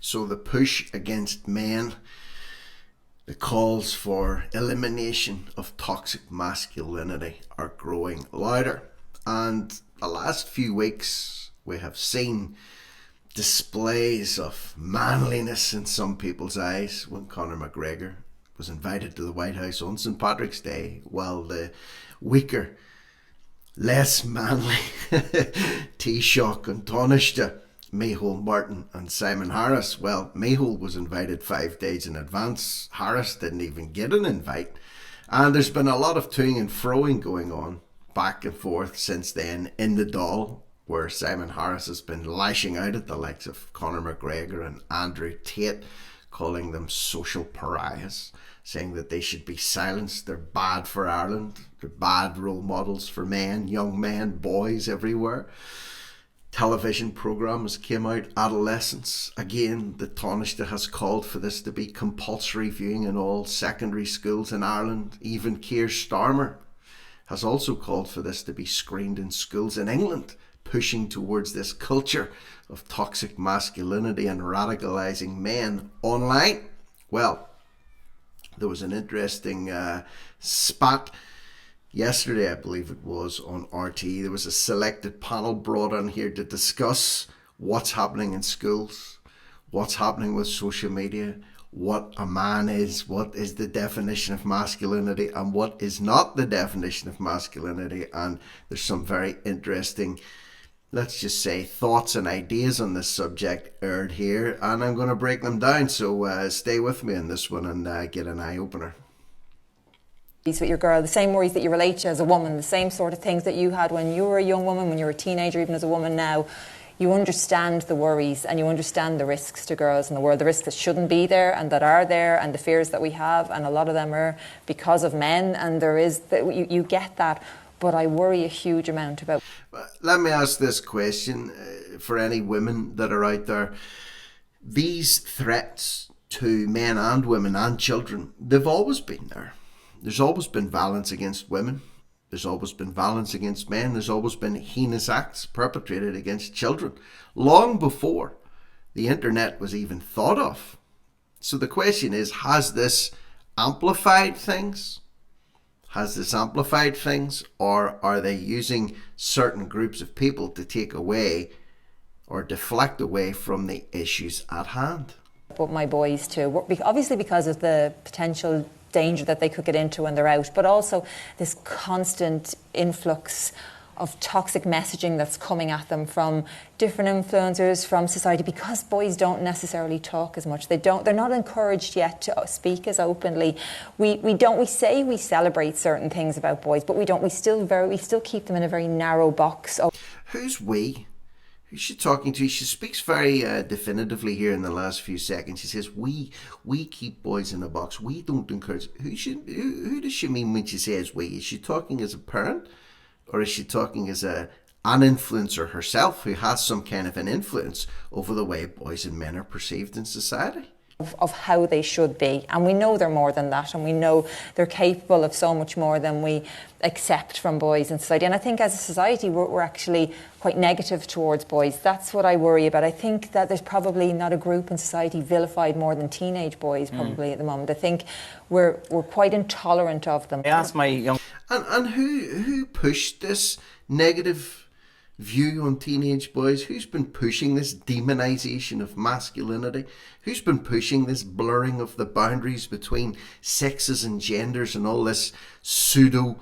So the push against men, the calls for elimination of toxic masculinity are growing louder. And the last few weeks we have seen displays of manliness in some people's eyes when Conor McGregor was invited to the White House on St. Patrick's Day, while the weaker, less manly Taoiseach and Taoiseach, Micheál Martin and Simon Harris. Well, Micheál was invited 5 days in advance. Harris didn't even get an invite. And there's been a lot of toing and froing going on back and forth since then in the Dáil, where Simon Harris has been lashing out at the likes of Conor McGregor and Andrew Tate, calling them social pariahs, saying that they should be silenced. They're bad for Ireland. They're bad role models for men, young men, boys everywhere. Television programmes came out, adolescents. Again, the Taoiseach has called for this to be compulsory viewing in all secondary schools in Ireland. Even Keir Starmer has also called for this to be screened in schools in England, pushing towards this culture of toxic masculinity and radicalising men online. Well, there was an interesting spat yesterday, I believe it was, on RTE. There was a selected panel brought on here to discuss what's happening in schools, what's happening with social media, what a man is, what is the definition of masculinity, and what is not the definition of masculinity. And there's some very interesting, let's just say, thoughts and ideas on this subject aired here, and I'm going to break them down. So stay with me on this one and get an eye-opener. With your girl, the same worries that you relate to as a woman, the same sort of things that you had when you were a young woman, when you were a teenager, even as a woman now. You understand the worries and you understand the risks to girls in the world, the risks that shouldn't be there and that are there, and the fears that we have, and a lot of them are because of men, and there is you get that. But I worry a huge amount about. Let me ask this question for any women that are out there. These threats to men and women and children, they've always been there. There's always been violence against women. There's always been violence against men. There's always been heinous acts perpetrated against children, long before the internet was even thought of. So the question is, has this amplified things? Or are they using certain groups of people to take away or deflect away from the issues at hand? But my boys too, obviously because of the potential danger that they could get into when they're out, but also this constant influx of toxic messaging that's coming at them from different influencers, from society, because boys don't necessarily talk as much. They're not encouraged yet to speak as openly. We say we celebrate certain things about boys, but we don't. We still keep them in a very narrow box. Who's we? Who's she talking to? She speaks very definitively here in the last few seconds. She says, we keep boys in a box. We don't encourage. Who does she mean when she says we? Is she talking as a parent? Or is she talking as an influencer herself who has some kind of an influence over the way boys and men are perceived in society? Of how they should be, and we know they're more than that, and we know they're capable of so much more than we accept from boys in society. And I think as a society we're actually quite negative towards boys. That's what I worry about. I think that there's probably not a group in society vilified more than teenage boys probably at the moment. I think we're quite intolerant of them. I asked my young... And who pushed this negative view on teenage boys? Who's been pushing this demonization of masculinity? Who's been pushing this blurring of the boundaries between sexes and genders and all this pseudo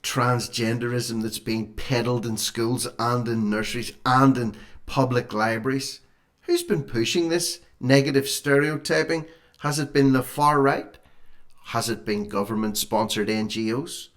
transgenderism that's being peddled in schools and in nurseries and in public libraries? Who's been pushing this negative stereotyping? Has it been the far right? Has it been government sponsored NGOs?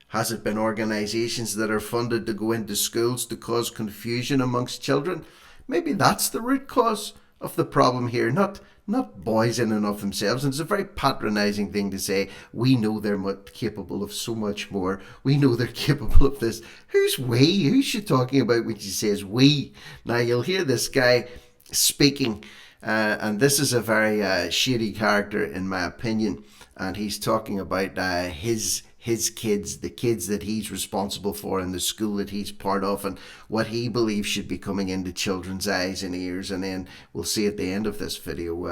Has it been organisations that are funded to go into schools to cause confusion amongst children? Maybe that's the root cause of the problem here, not boys in and of themselves. And it's a very patronising thing to say, we know they're capable of so much more. We know they're capable of this. Who's we? Who's she talking about when she says we? Now you'll hear this guy speaking, and this is a very shady character in my opinion, and he's talking about his his kids, the kids that he's responsible for in the school that he's part of, and what he believes should be coming into children's eyes and ears. And then we'll see at the end of this video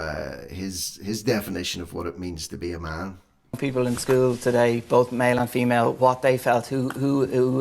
his definition of what it means to be a man. People in school today, both male and female, what they felt, who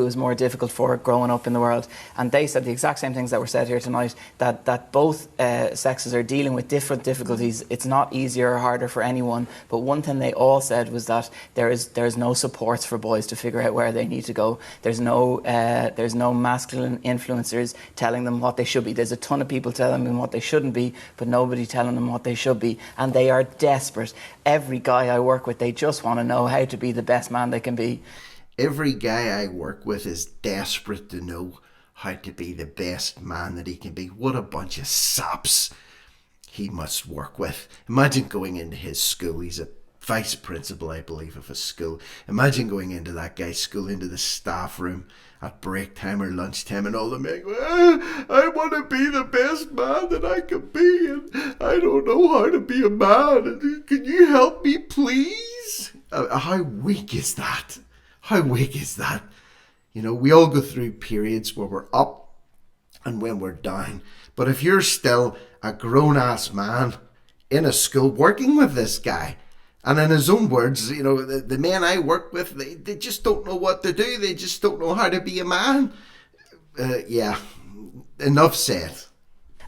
was more difficult for growing up in the world. And they said the exact same things that were said here tonight, that both sexes are dealing with different difficulties. It's not easier or harder for anyone. But one thing they all said was that there's no supports for boys to figure out where they need to go. There's no masculine influencers telling them what they should be. There's a ton of people telling them what they shouldn't be, but nobody telling them what they should be. And they are desperate. Every guy I work with, they just want to know how to be the best man they can be. Every guy I work with is desperate to know how to be the best man that he can be. What a bunch of saps he must work with. Imagine going into his school. He's a vice principal, I believe, of a school. Imagine going into that guy's school, into the staff room at break time or lunchtime, and all the men go, I want to be the best man that I can be, and I don't know how to be a man. Can you help me, please? How weak is that? How weak is that? You know, we all go through periods where we're up and when we're down. But if you're still a grown-ass man in a school working with this guy, and in his own words, you know, the men I work with, they just don't know what to do. They just don't know how to be a man. Yeah, enough said.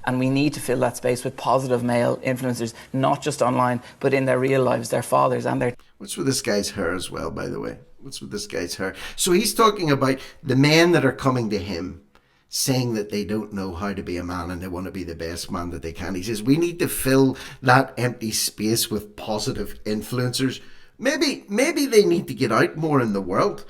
And we need to fill that space with positive male influencers, not just online, but in their real lives, their fathers and their... What's with this guy's hair as well, by the way? What's with this guy's hair? So he's talking about the men that are coming to him, saying that they don't know how to be a man and they want to be the best man that they can. He says, we need to fill that empty space with positive influencers. Maybe they need to get out more in the world.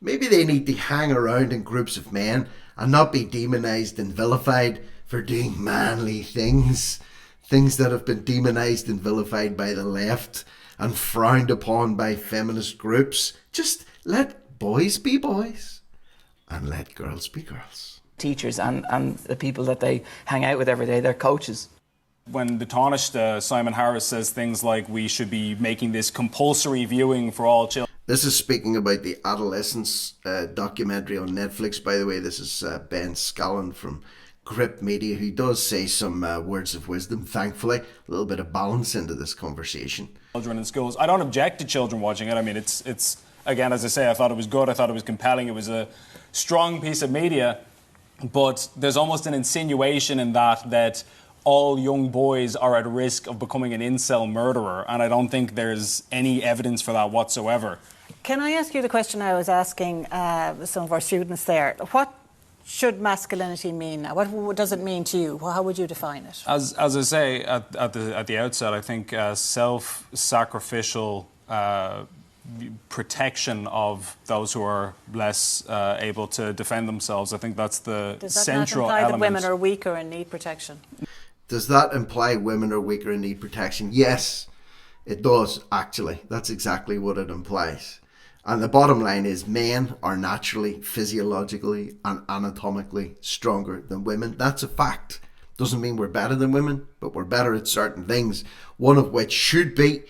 Maybe they need to hang around in groups of men and not be demonized and vilified for doing manly things. Things that have been demonized and vilified by the left and frowned upon by feminist groups. Just let boys be boys and let girls be girls. Teachers and the people that they hang out with every day, their coaches. When the Taoiseach, Simon Harris, says things like we should be making this compulsory viewing for all children. This is speaking about the Adolescence documentary on Netflix, by the way. This is Ben Scallon from Grip Media, who does say some words of wisdom, thankfully. A little bit of balance into this conversation. Children in schools. I don't object to children watching it. I mean, it's again, as I say, I thought it was good. I thought it was compelling. It was a strong piece of media. But there's almost an insinuation in that all young boys are at risk of becoming an incel murderer, and I don't think there's any evidence for that whatsoever. Can I ask you the question I was asking some of our students there? What should masculinity mean now? What does it mean to you? How would you define it? As I say at the outset, I think self-sacrificial protection of those who are less able to defend themselves. I think that's the central element. Does that not imply that women are weaker and need protection? Does that imply women are weaker and need protection? Yes, it does, actually. That's exactly what it implies. And the bottom line is men are naturally, physiologically and anatomically stronger than women. That's a fact. Doesn't mean we're better than women, but we're better at certain things, one of which should be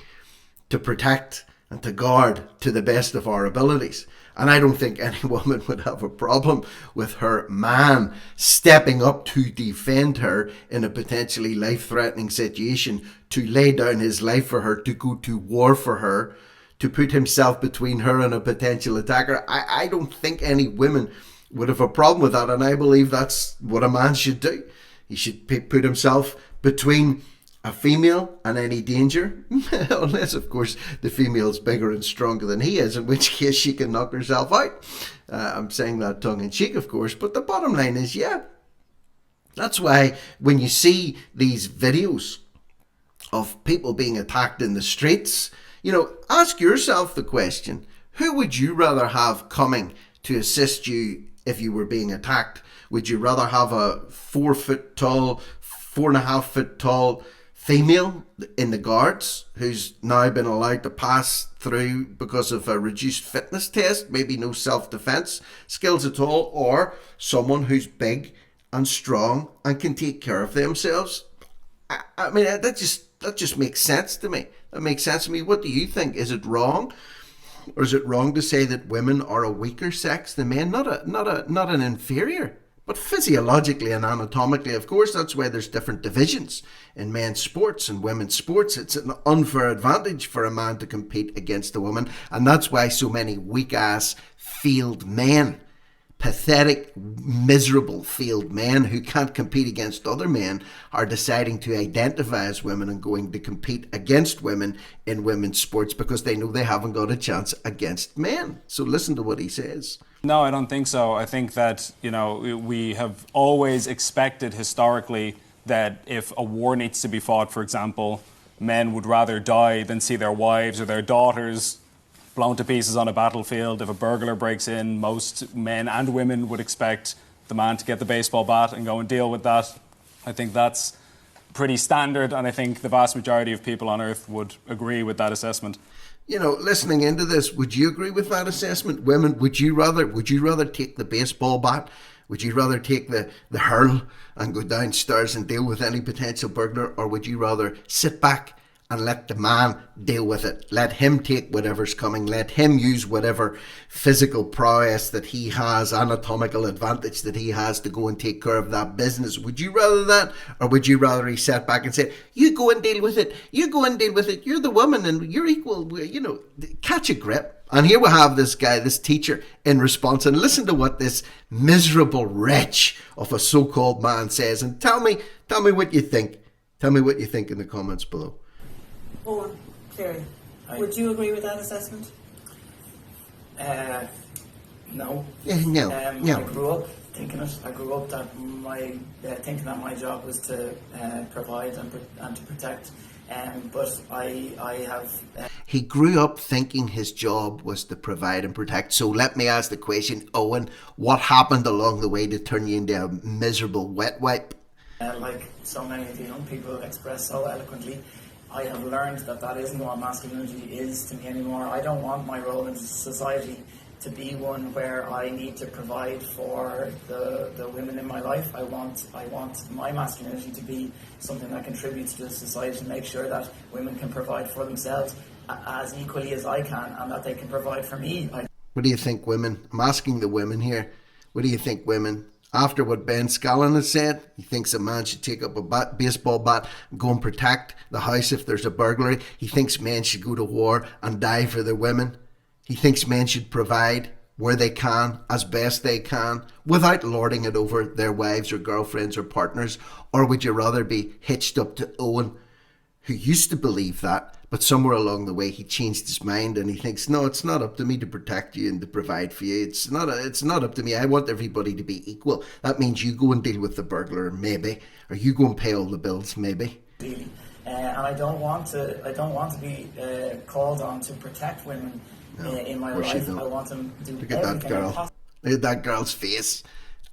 to protect and to guard to the best of our abilities. And I don't think any woman would have a problem with her man stepping up to defend her in a potentially life-threatening situation, to lay down his life for her, to go to war for her, to put himself between her and a potential attacker. I don't think any women would have a problem with that, and I believe that's what a man should do. He should put himself between a female and any danger, unless of course the female's bigger and stronger than he is, in which case she can knock herself out. I'm saying that tongue in cheek, of course, but the bottom line is, yeah, that's why when you see these videos of people being attacked in the streets, you know, ask yourself the question, who would you rather have coming to assist you if you were being attacked? Would you rather have a 4 foot tall, 4.5 foot tall female in the guards who's now been allowed to pass through because of a reduced fitness test, maybe no self-defense skills at all, or someone who's big and strong and can take care of themselves? I mean, that just makes sense to me. That makes sense to me. What do you think? Is it wrong Or is it wrong to say that women are a weaker sex than men? Not an inferior, but physiologically and anatomically, of course. That's why there's different divisions in men's sports and women's sports. It's an unfair advantage for a man to compete against a woman, and that's why so many weak-ass field men, pathetic, miserable field men who can't compete against other men, are deciding to identify as women and going to compete against women in women's sports because they know they haven't got a chance against men. So listen to what he says. No, I don't think so. I think that, you know, we have always expected historically that if a war needs to be fought, for example, men would rather die than see their wives or their daughters blown to pieces on a battlefield. If a burglar breaks in, most men and women would expect the man to get the baseball bat and go and deal with that. I think that's pretty standard, and I think the vast majority of people on Earth would agree with that assessment. You know, listening into this, would you agree with that assessment? Women, would you rather take the baseball bat? Would you rather take the hurl and go downstairs and deal with any potential burglar? Or would you rather sit back and let the man deal with it? Let him take whatever's coming. Let him use whatever physical prowess that he has, anatomical advantage that he has to go and take care of that business. Would you rather that? Or would you rather he sat back and said, you go and deal with it. You go and deal with it. You're the woman and you're equal. You know, catch a grip. And here we have this guy, this teacher, in response. And listen to what this miserable wretch of a so-called man says. And tell me what you think. Tell me what you think in the comments below. Owen, Cleary, would you agree with that assessment? No. No. I grew up thinking it. I grew up that thinking that my job was to provide and to protect. But I have. He grew up thinking his job was to provide and protect. So let me ask the question, Owen, what happened along the way to turn you into a miserable wet wipe? Like so many of the young people express so eloquently, I have learned that isn't what masculinity is to me anymore. I don't want my role in society to be one where I need to provide for the women in my life. I want my masculinity to be something that contributes to society, to make sure that women can provide for themselves as equally as I can, and that they can provide for me. What do you think, women? I'm asking the women here. What do you think, women? After what Ben Scallon has said, he thinks a man should take up a baseball bat and go and protect the house if there's a burglary. He thinks men should go to war and die for their women. He thinks men should provide where they can, as best they can, without lording it over their wives or girlfriends or partners. Or would you rather be hitched up to Owen, who used to believe that, but somewhere along the way he changed his mind and he thinks, no, it's not up to me to protect you and to provide for you. It's not up to me. I want everybody to be equal. That means you go and deal with the burglar, maybe, or you go and pay all the bills, maybe. And I don't want to be called on to protect women in my life. I want them to do Look at that girl. possible. Look at that girl's face.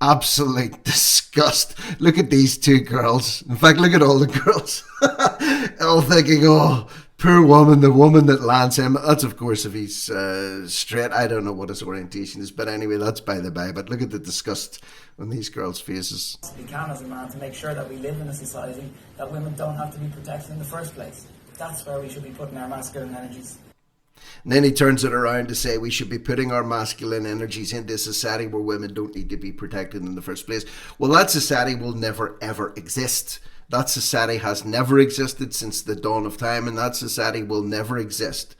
Absolute disgust. Look at these two girls. In fact, look at all the girls. All thinking, oh, poor woman, the woman that lands him. That's, of course, if he's straight. I don't know what his orientation is. But anyway, that's by the by. But look at the disgust on these girls' faces. We can, as a man, to make sure that we live in a society that women don't have to be protected in the first place. That's where we should be putting our masculine energies. And then he turns it around to say we should be putting our masculine energies into a society where women don't need to be protected in the first place. Well, that society will never, ever exist. That society has never existed since the dawn of time, and that society will never exist.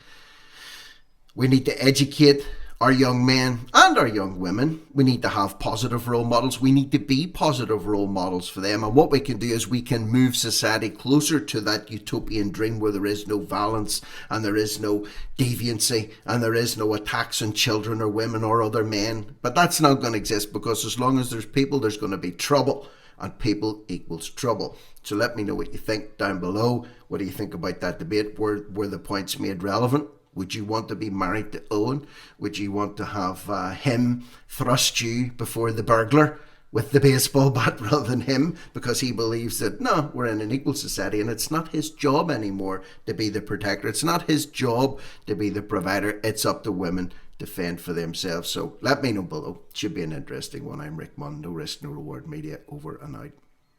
We need to educate our young men and our young women. We need to have positive role models. We need to be positive role models for them. And what we can do is we can move society closer to that utopian dream where there is no violence and there is no deviancy and there is no attacks on children or women or other men. But that's not going to exist because as long as there's people, there's going to be trouble. And people equals trouble. So let me know what you think down below. What do you think about that debate? Were the points made relevant? Would you want to be married to Owen? Would you want to have him thrust you before the burglar with the baseball bat rather than him? Because he believes that, no, we're in an equal society and it's not his job anymore to be the protector. It's not his job to be the provider. It's up to women to fend for themselves. So let me know below. It should be an interesting one. I'm Rick Munn, No Risk, No Reward Media, over and out.